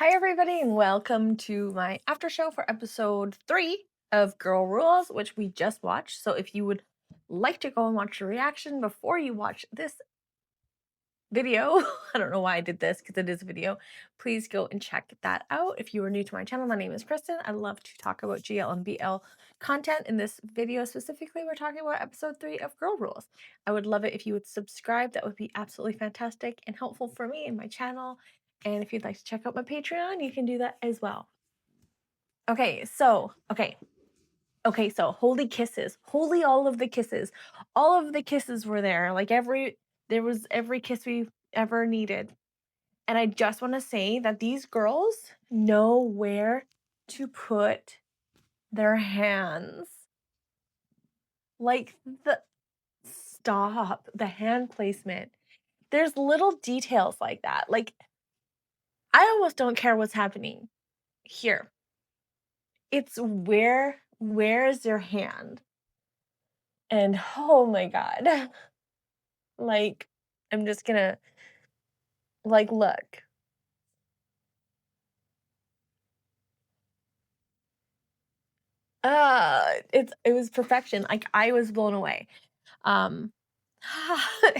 Hi, everybody, and welcome to my after show for episode 3 of Girl Rules, which we just watched. So, if you would like to go and watch the reaction before you watch this video, I don't know why I did this because it is a video, please go and check that out. If you are new to my channel, my name is Kristen. I love to talk about GL and BL content. In this video specifically, we're talking about episode 3 of Girl Rules. I would love it if you would subscribe. That would be absolutely fantastic and helpful for me and my channel. And if you'd like to check out my Patreon, you can do that as well. Okay, so holy kisses. Holy all of the kisses. All of the kisses were there. There was every kiss we ever needed. And I just want to say that these girls know where to put their hands. Like the hand placement. There's little details like that. Like, I almost don't care what's happening here. It's where's your hand? And oh my God. Like, I'm just gonna look. It was perfection. Like, I was blown away. Um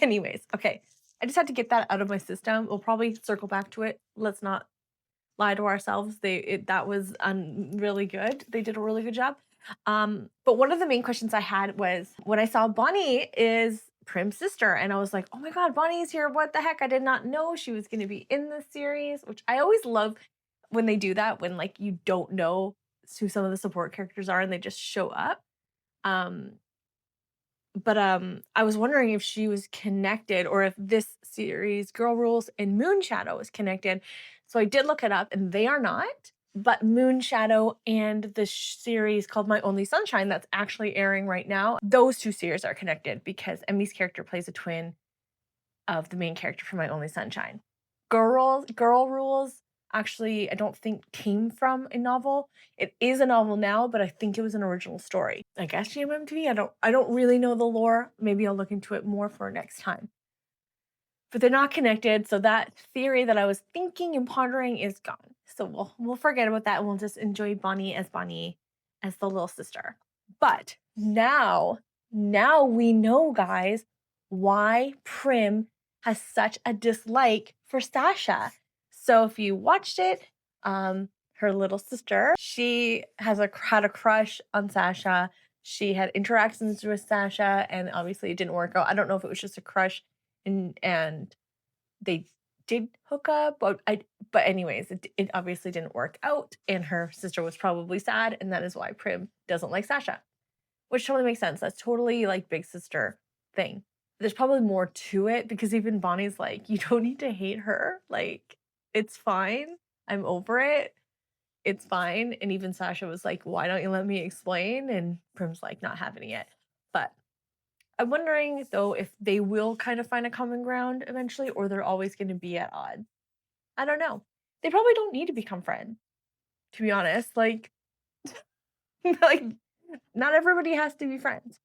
anyways, okay. I just had to get that out of my system. We'll probably circle back to it. Let's not lie to ourselves. That was really good. They did a really good job. But one of the main questions I had was when I saw Bonnie is Prim's sister, and I was like, oh my God, Bonnie's here. What the heck? I did not know she was going to be in this series, which I always love when they do that, when like you don't know who some of the support characters are and they just show up. But I was wondering if she was connected or if this series, Girl Rules and Moonshadow, is connected. So I did look it up, and they are not. But Moonshadow and the series called My Only Sunshine, that's actually airing right now, those two series are connected because Emmy's character plays a twin of the main character for My Only Sunshine. Girl Rules actually, I don't think came from a novel. It is a novel now, but I think it was an original story. I guess GMMTV. I don't really know the lore. Maybe I'll look into it more for next time. But they're not connected, so that theory that I was thinking and pondering is gone. So we'll forget about that and we'll just enjoy Bonnie as the little sister. But now we know, guys, why Prim has such a dislike for Sasha. So if you watched it, her little sister, she had a crush on Sasha. She had interactions with Sasha, and obviously it didn't work out. I don't know if it was just a crush and they did hook up, but anyways, it obviously didn't work out, and her sister was probably sad, and that is why Prim doesn't like Sasha, which totally makes sense. That's totally like big sister thing. There's probably more to it because even Bonnie's like, you don't need to hate her. Like, it's fine. I'm over it. It's fine. And even Sasha was like, why don't you let me explain? And Prim's like, not having it yet. But I'm wondering, though, if they will kind of find a common ground eventually, or they're always going to be at odds. I don't know. They probably don't need to become friends, to be honest. Like, like not everybody has to be friends.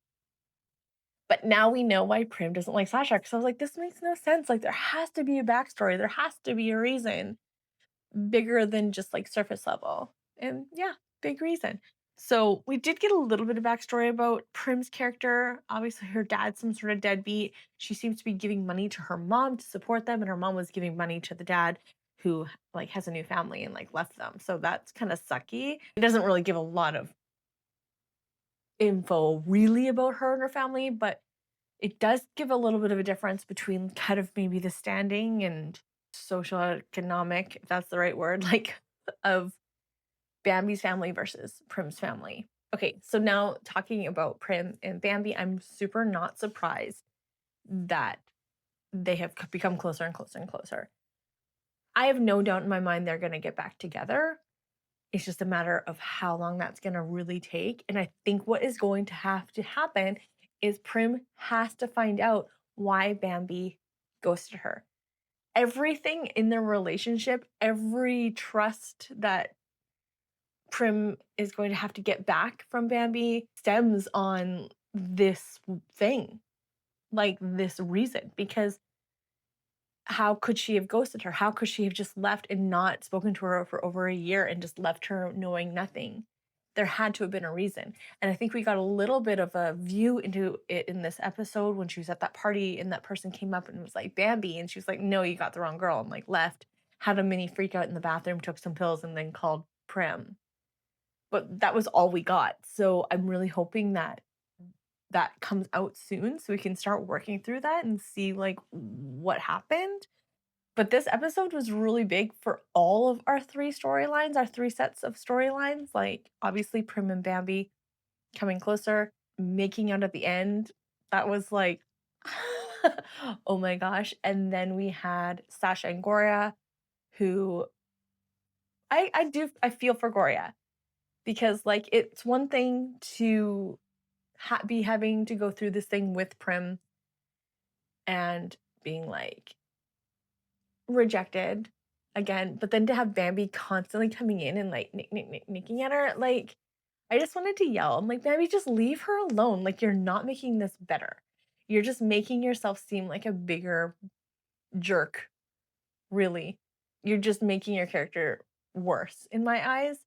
But now we know why Prim doesn't like Sasha, because I was like, this makes no sense. Like, there has to be a backstory. There has to be a reason bigger than just like surface level. And yeah, big reason. So we did get a little bit of backstory about Prim's character. Obviously, her dad's some sort of deadbeat. She seems to be giving money to her mom to support them, and her mom was giving money to the dad who like has a new family and like left them. So that's kind of sucky. It doesn't really give a lot of info really about her and her family, but it does give a little bit of a difference between kind of maybe the standing and social economic, if that's the right word, like of Bambi's family versus Prim's family. Okay, so now talking about Prim and Bambi, I'm super not surprised that they have become closer and closer and closer. I have no doubt in my mind they're going to get back together. It's just a matter of how long that's going to really take. And I think what is going to have to happen is Prim has to find out why Bambi ghosted her. Everything in their relationship, every trust that Prim is going to have to get back from Bambi stems on this thing, like this reason, because how could she have ghosted her? How could she have just left and not spoken to her for over a year and just left her knowing nothing? There had to have been a reason. And I think we got a little bit of a view into it in this episode when she was at that party and that person came up and was like, Bambi. And she was like, no, you got the wrong girl. And like left, had a mini freak out in the bathroom, took some pills, and then called Prim. But that was all we got. So I'm really hoping that that comes out soon so we can start working through that and see like what happened. But this episode was really big for all of our three storylines, our three sets of storylines. Like, obviously, Prim and Bambi coming closer, making out at the end. That was like, oh my gosh. And then we had Sasha and Goria, who I feel for Gorya because, like, it's one thing to be having to go through this thing with Prim and being like, rejected again, but then to have Bambi constantly coming in and like nicking at her, like I just wanted to yell. I'm like, Bambi, just leave her alone. Like you're not making this better. You're just making yourself seem like a bigger jerk, really. You're just making your character worse in my eyes.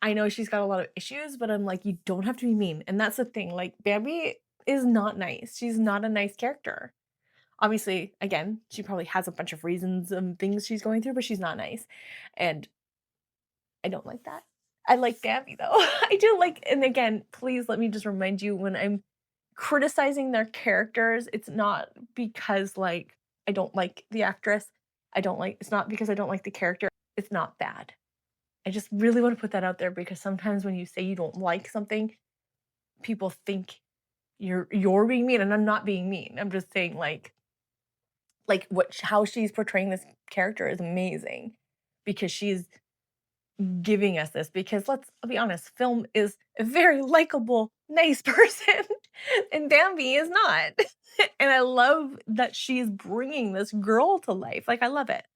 I know she's got a lot of issues, but I'm like, you don't have to be mean. And that's the thing. Like Bambi is not nice. She's not a nice character. Obviously, again, she probably has a bunch of reasons and things she's going through, but she's not nice. And I don't like that. I like Bambi though. I do like, and again, please let me just remind you when I'm criticizing their characters, it's not because like I don't like the actress. It's not because I don't like the character. It's not bad. I just really want to put that out there because sometimes when you say you don't like something, people think you're being mean, and I'm not being mean. I'm just saying like how she's portraying this character is amazing because she's giving us this because I'll be honest, film is a very likable, nice person and Bambi is not. And I love that she's bringing this girl to life. Like I love it.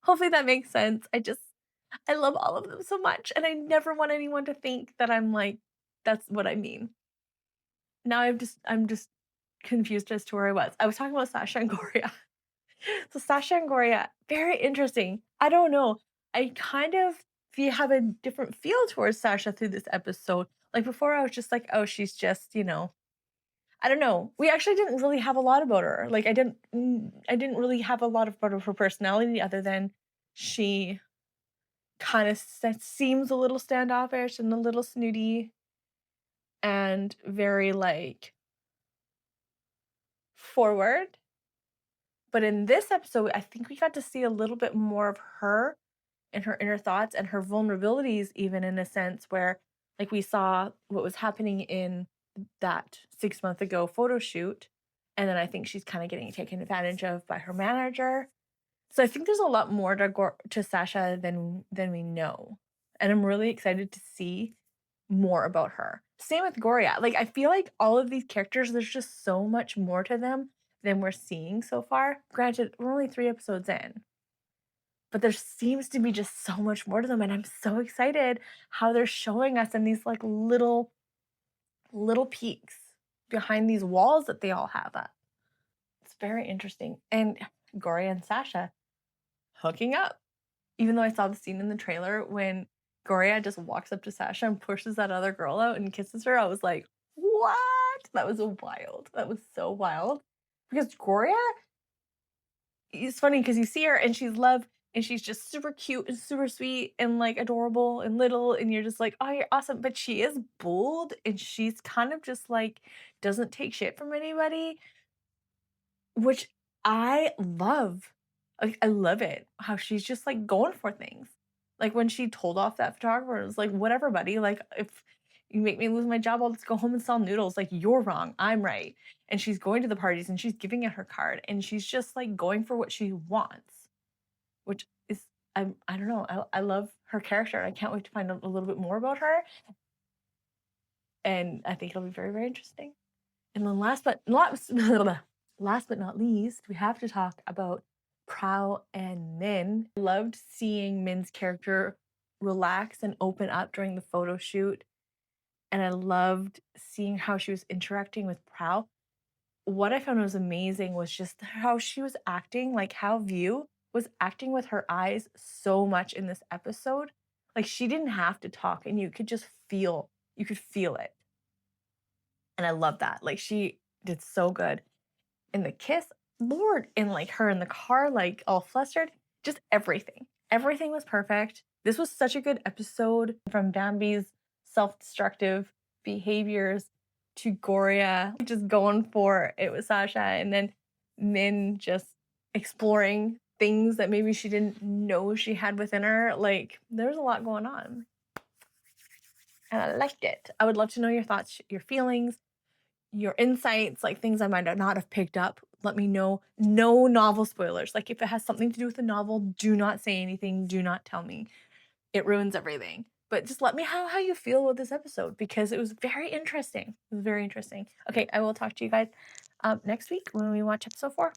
Hopefully that makes sense. I love all of them so much and I never want anyone to think that I'm like that's what I mean. Now I'm just confused as to where I was. I was talking about Sasha and Goria. So Sasha and Gorya, very interesting. I don't know. I kind of have a different feel towards Sasha through this episode. Like before, I was just like, oh, she's just, I don't know. We actually didn't really have a lot about her. Like I didn't really have a lot about her personality other than she kind of seems a little standoffish and a little snooty and very like forward. But in this episode, I think we got to see a little bit more of her and her inner thoughts and her vulnerabilities, even in a sense where, like, we saw what was happening in that 6 month ago photo shoot. And then I think she's kind of getting taken advantage of by her manager. So I think there's a lot more to Sasha than we know. And I'm really excited to see more about her. Same with Gorya. Like, I feel like all of these characters, there's just so much more to them than we're seeing so far. Granted, we're only 3 episodes in, but there seems to be just so much more to them, and I'm so excited how they're showing us in these, like, little peeks behind these walls that they all have up. It's very interesting, and Gorya and Sasha hooking up. Even though I saw the scene in the trailer when Gorya just walks up to Sasha and pushes that other girl out and kisses her, I was like, "What?" That was wild. That was so wild. Because Gorya, it's funny because you see her and she's love and she's just super cute and super sweet and like adorable and little and you're just like, "Oh, you're awesome." But she is bold and she's kind of just like doesn't take shit from anybody, which I love. Like I love it how she's just like going for things. Like when she told off that photographer, it was like, "Whatever, buddy. Like if you make me lose my job, I'll just go home and sell noodles. Like you're wrong, I'm right." And she's going to the parties and she's giving it her card and she's just like going for what she wants, which is I don't know. I love her character. I can't wait to find out a little bit more about her. And I think it'll be very, very interesting. And then last but not least, we have to talk about Praew and Min. I loved seeing Min's character relax and open up during the photo shoot. And I loved seeing how she was interacting with Praew. what I found was amazing was just how she was acting, like how View was acting with her eyes so much in this episode. Like she didn't have to talk and you could feel it. And I love that. Like she did so good. In the kiss, Lord, in like her in the car, like all flustered, just everything. Everything was perfect. This was such a good episode from Bambi's self-destructive behaviors to Gorya just going for it with Sasha, and then Min just exploring things that maybe she didn't know she had within her. Like there's a lot going on. And I liked it. I would love to know your thoughts, your feelings, your insights, like things I might not have picked up. Let me know. No novel spoilers. Like if it has something to do with the novel, do not say anything. Do not tell me. It ruins everything. But just let me know how you feel with this episode because it was very interesting. It was very interesting. Okay, I will talk to you guys next week when we watch episode 4.